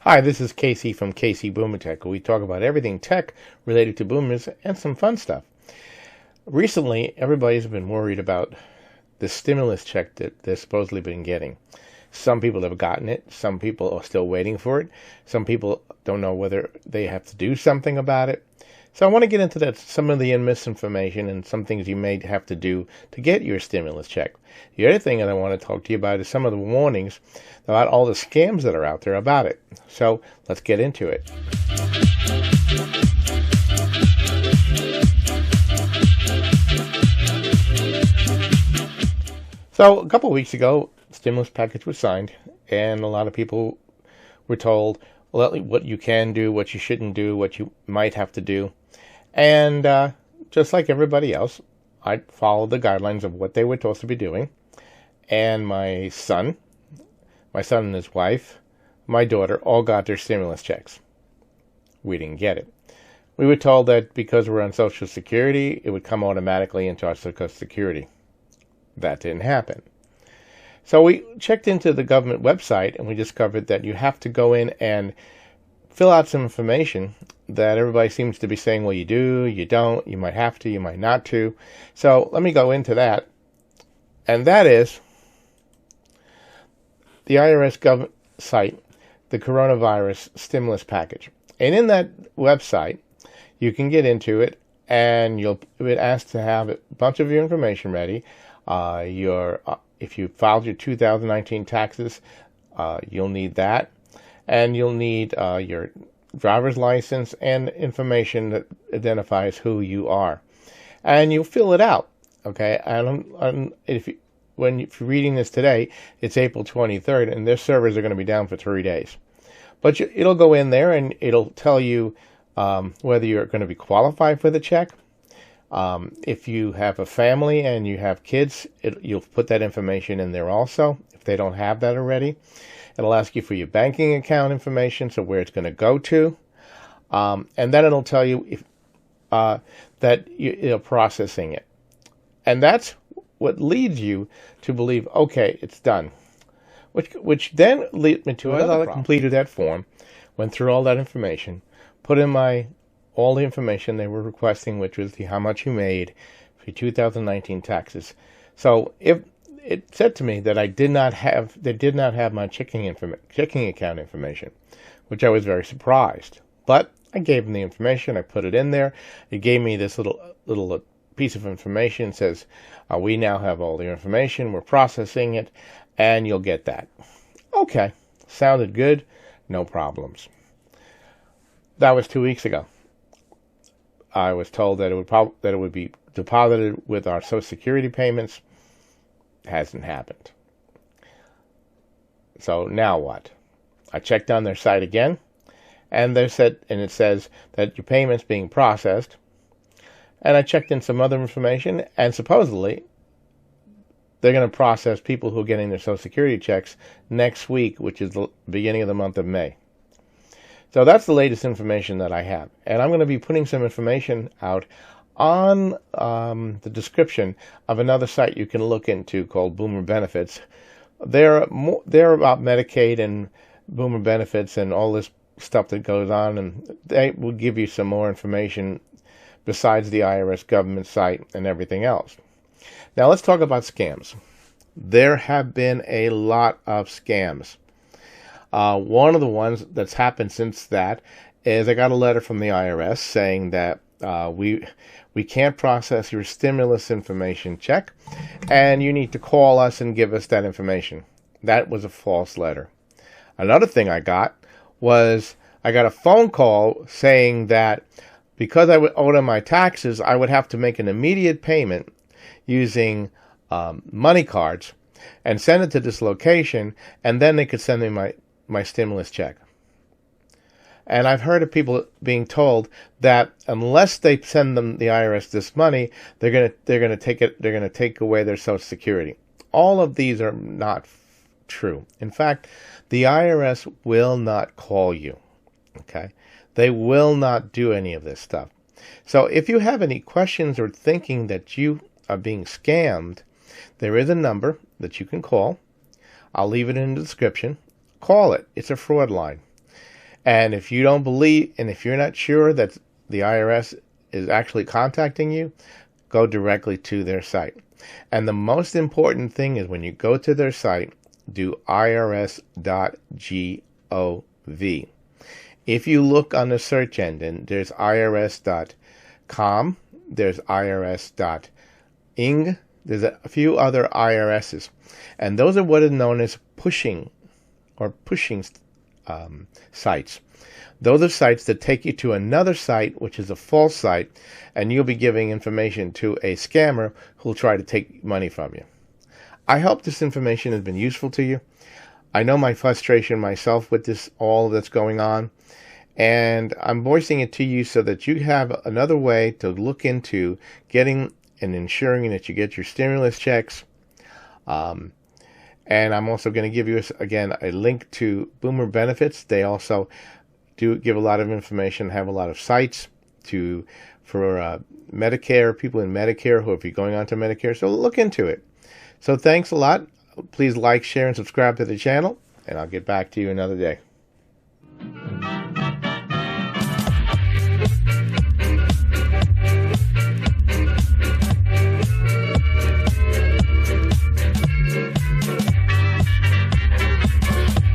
Hi, this is Casey from Casey Boomer Tech, where we talk about everything tech related to boomers and some fun stuff. Recently, everybody's been worried about the stimulus check that they've supposedly been getting. Some people have gotten it. Some people are still waiting for it. Some people don't know whether they have to do something about it. So I want to get into that, some of the misinformation and some things you may have to do to get your stimulus check. The other thing that I want to talk to you about is some of the warnings about all the scams that are out there about it. So let's get into it. So a couple of weeks ago, the stimulus package was signed, and a lot of people were told what you can do, what you shouldn't do, what you might have to do. And just like everybody else, I followed the guidelines of what they were supposed to be doing. And my son and his wife, my daughter, all got their stimulus checks. We didn't get it. We were told that because we're on Social Security, it would come automatically into our Social Security. That didn't happen. So we checked into the government website, and we discovered that you have to go in and fill out some information that everybody seems to be saying, well, you do, you don't, you might have to, you might not to. So let me go into that. And that is the IRS.gov site, the coronavirus stimulus package. And in that website, you can get into it, and you'll be asked to have a bunch of your information ready. If you filed your 2019 taxes, you'll need that. And you'll need your driver's license and information that identifies who you are. And you'll fill it out, okay? And if you're reading this today, it's April 23rd, and their servers are going to be down for 3 days. But it'll go in there, and it'll tell you whether you're going to be qualified for the check. If you have a family and you have kids, you'll put that information in there also, if they don't have that already. It'll ask you for your banking account information, so where it's going to go to. And then it'll tell you that you're processing it. And that's what leads you to believe, okay, it's done. Which then leads me to another problem. I completed that form, went through all that information, put in all the information they were requesting, which was how much you made for your 2019 taxes. So if it said to me that they did not have my checking account information, which I was very surprised. But I gave them the information. I put it in there. It gave me this little piece of information. It says, we now have all the information. We're processing it, and you'll get that. Okay, sounded good. No problems. That was 2 weeks ago. I was told that it would be deposited with our Social Security payments. Hasn't happened. So now what? I checked on their site again, and it says that your payment's being processed. And I checked in some other information, and supposedly they're going to process people who are getting their Social Security checks next week, which is the beginning of the month of May. So that's the latest information that I have. And I'm going to be putting some information out on the description of another site you can look into called Boomer Benefits. They're about Medicaid and Boomer Benefits and all this stuff that goes on, and they will give you some more information besides the IRS government site and everything else. Now let's talk about scams. There have been a lot of scams. One of the ones that's happened since that is I got a letter from the IRS saying that we can't process your stimulus information check, and you need to call us and give us that information. That was a false letter. Another thing I got was I got a phone call saying that because I would owe them my taxes, I would have to make an immediate payment using money cards and send it to this location, and then they could send me my stimulus check. And I've heard of people being told that unless they send them the IRS this money, they're going to take away their Social Security. All of these are not true. In fact, the IRS will not call you. Okay? They will not do any of this stuff. So if you have any questions or thinking that you are being scammed, there is a number that you can call. I'll leave it in the description. Call it. It's a fraud line. And if you don't believe, and if you're not sure that the IRS is actually contacting you, go directly to their site. And the most important thing is when you go to their site, do IRS.gov. If you look on the search engine, there's IRS.com, there's IRS.ing, there's a few other IRSs. And those are what are known as pushing sites. Those are sites that take you to another site, which is a false site, and you'll be giving information to a scammer who'll try to take money from you. I hope this information has been useful to you. I know my frustration myself with this, all that's going on, and I'm voicing it to you so that you have another way to look into getting and ensuring that you get your stimulus checks. And I'm also going to give you, again, a link to Boomer Benefits. They also do give a lot of information, have a lot of sites for Medicare, people in Medicare who, if you're going on to Medicare, so look into it. So thanks a lot. Please like, share, and subscribe to the channel, and I'll get back to you another day.